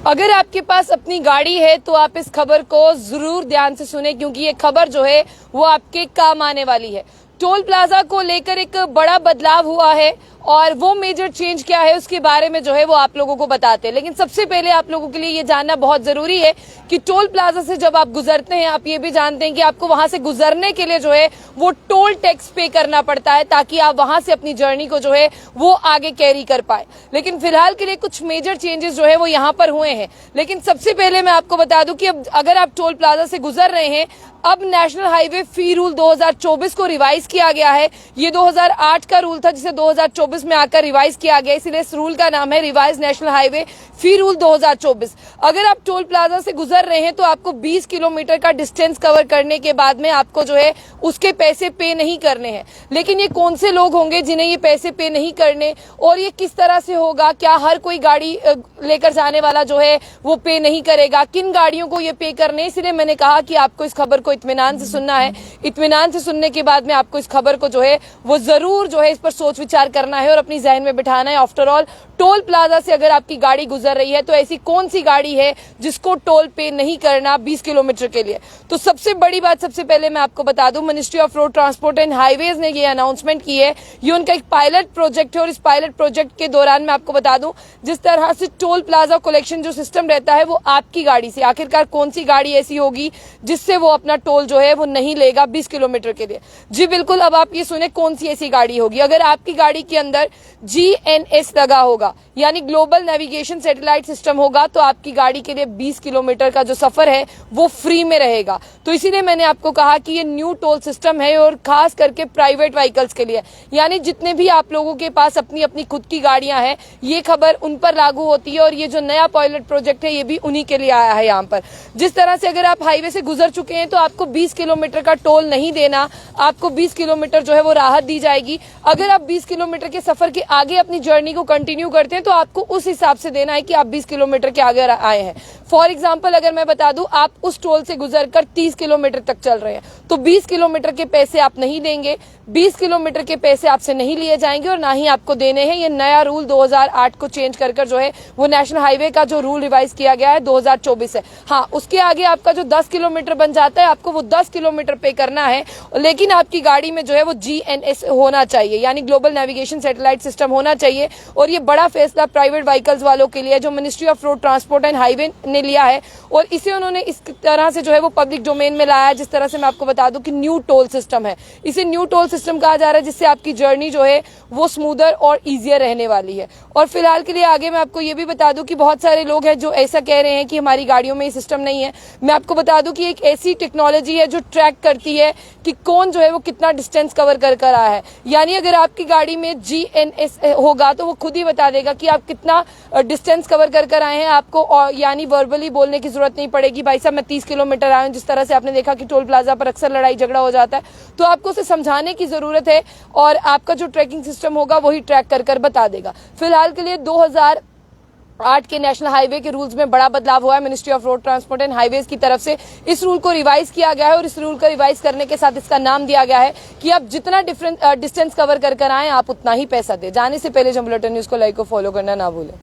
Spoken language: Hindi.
अगर आपके पास अपनी गाड़ी है तो आप इस खबर को जरूर ध्यान से सुने, क्योंकि ये खबर जो है वो आपके काम आने वाली है। टोल प्लाजा को लेकर एक बड़ा बदलाव हुआ है और वो मेजर चेंज क्या है उसके बारे में जो है वो आप लोगों को बताते हैं। लेकिन सबसे पहले आप लोगों के लिए ये जानना बहुत जरूरी है कि टोल प्लाजा से जब आप गुजरते हैं, आप ये भी जानते हैं कि आपको वहां से गुजरने के लिए जो है वो टोल टैक्स पे करना पड़ता है, ताकि आप वहां से अपनी जर्नी को जो है वो आगे कैरी कर पाए। लेकिन फिलहाल के लिए कुछ मेजर चेंजेस जो है वो यहाँ पर हुए हैं। लेकिन सबसे पहले मैं आपको बता दूं कि अब अगर आप टोल प्लाजा से गुजर रहे हैं, अब नेशनल हाईवे फी रूल 2024 को रिवाइज किया गया है। ये 2008 का रूल था जिसे 2024 में आकर रिवाइज किया गया, इसलिए इस रूल का नाम है रिवाइज नेशनल हाईवे फी रूल 2024। अगर आप टोल प्लाजा से गुजर रहे हैं तो आपको 20 किलोमीटर का डिस्टेंस कवर करने के बाद में आपको जो है उसके पैसे पे नहीं करने हैं। लेकिन ये कौन से लोग होंगे जिन्हें ये पैसे पे नहीं करने, और ये किस तरह से होगा? क्या हर कोई गाड़ी लेकर जाने वाला जो है वो पे नहीं करेगा? किन गाड़ियों को ये पे करने? इसलिए मैंने कहा कि आपको इस खबर को इत्मीनान से सुनना है। इत्मीनान से सुनने के बाद में आपको इस खबर को जो है वो जरूर जो है इस पर सोच विचार करना है और अपनी जहन में बिठाना है। आफ्टर ऑल, टोल प्लाजा से अगर आपकी गाड़ी गुजर रही है तो ऐसी कौन सी गाड़ी है जिसको टोल पे नहीं करना 20 किलोमीटर के लिए? तो सबसे बड़ी बात, सबसे पहले मैं आपको बता दूं, ministry of road transport and highways ने ये अनाउंसमेंट की है। ये उनका एक पायलट प्रोजेक्ट है और इस पायलट प्रोजेक्ट के दौरान मैं आपको बता दूं, जिस तरह से टोल प्लाजा कलेक्शन जो सिस्टम रहता है वो आपकी गाड़ी से, आखिरकार कौन सी गाड़ी ऐसी होगी जिससे वो अपना टोल जो है वो नहीं लेगा 20 किलोमीटर के लिए? जी बिल्कुल, अब आप ये सुने, कौन सी ऐसी गाड़ी होगी? अगर आपकी गाड़ी के अंदर GNS लगा होगा, यानी ग्लोबल नेविगेशन सैटेलाइट सिस्टम होगा, तो आपकी गाड़ी के लिए 20 किलोमीटर का जो सफर है वो फ्री में रहेगा। तो इसीलिए मैंने आपको कहा कि ये न्यू टोल सिस्टम है और खास करके प्राइवेट व्हीकल्स के लिए, यानी जितने भी आप लोगों के पास अपनी अपनी खुद की गाड़ियां हैं, ये खबर उन पर लागू होती है। और ये जो नया पायलट प्रोजेक्ट है ये भी उन्हीं के लिए आया है। यहाँ पर जिस तरह से अगर आप हाईवे से गुजर चुके हैं तो आपको 20 किलोमीटर का टोल नहीं देना, आपको 20 किलोमीटर जो है वो राहत दी जाएगी। अगर आप 20 किलोमीटर के सफर के आगे अपनी जर्नी को कंटिन्यू करते हैं तो आपको उस हिसाब से देना है कि आप 20 किलोमीटर के आगे आए हैं। फॉर एग्जाम्पल, अगर मैं बता दूं, आप उस टोल से गुजरकर 30 किलोमीटर तक चल रहे हैं तो 20 किलोमीटर के पैसे आप नहीं देंगे, 20 किलोमीटर के पैसे आपसे नहीं लिए जाएंगे और ना ही आपको देने हैं। ये नया रूल 2008 को चेंज कर जो है वो नेशनल हाईवे का जो रूल रिवाइज किया गया है 2024 है। हाँ, उसके आगे आपका जो 10 किलोमीटर बन जाता है, आपको वो 10 किलोमीटर पे करना है। लेकिन आपकी गाड़ी में जो है वो GNS होना चाहिए, यानी ग्लोबल नेविगेशन सैटेलाइट सिस्टम होना चाहिए। और ये बड़ा फैसला प्राइवेट व्हीकल्स वालों के लिए जो ministry of road transport and highway ने लिया है, और इसे उन्होंने इस तरह से जो है वो पब्लिक डोमेन में लाया है, जिस तरह से मैं आपको बता दूं कि न्यू टोल सिस्टम है। इसे न्यू टोल सिस्टम कहा जा रहा है, जिससे आपकी जर्नी जो है वो स्मूदर और इजियर रहने वाली है। और फिलहाल के लिए आगे मैं आपको ये भी बता दूं कि बहुत सारे लोग हैं जो ऐसा कह रहे हैं कि हमारी गाड़ियों में ये सिस्टम नहीं है। मैं आपको बता दूं कि एक ऐसी टेक्नोलॉजी है जो ट्रैक करती है कि कौन जो है वो कितना डिस्टेंस कवर कर आया है। यानी अगर आपकी गाड़ी में GNS होगा तो वो खुद ही बता देगा कि आप कितना डिस्टेंस कवर कर आए हैं। आपको यानी वर्बली बोलने की जरूरत नहीं पड़ेगी, भाई साहब मैं 30 किलोमीटर आया हूं। जिस तरह से आपने देखा कि टोल प्लाजा पर अक्सर लड़ाई झगड़ा हो जाता है, तो आपको उसे समझाने की जरूरत है और आपका जो ट्रैकिंग सिस्टम होगा वही ट्रैक कर बता देगा। फिलहाल के लिए 2008 के नेशनल हाईवे के रूल्स में बड़ा बदलाव हुआ है ministry of road transport and highways की तरफ से। इस रूल को रिवाइज किया गया है और इस रूल को रिवाइज करने के साथ इसका नाम दिया गया है कि आप जितना डिस्टेंस कवर कर आए आप उतना ही पैसा दे। जाने से पहले जंग बुलेटिन न्यूज को लाइक और फॉलो करना ना भूलें।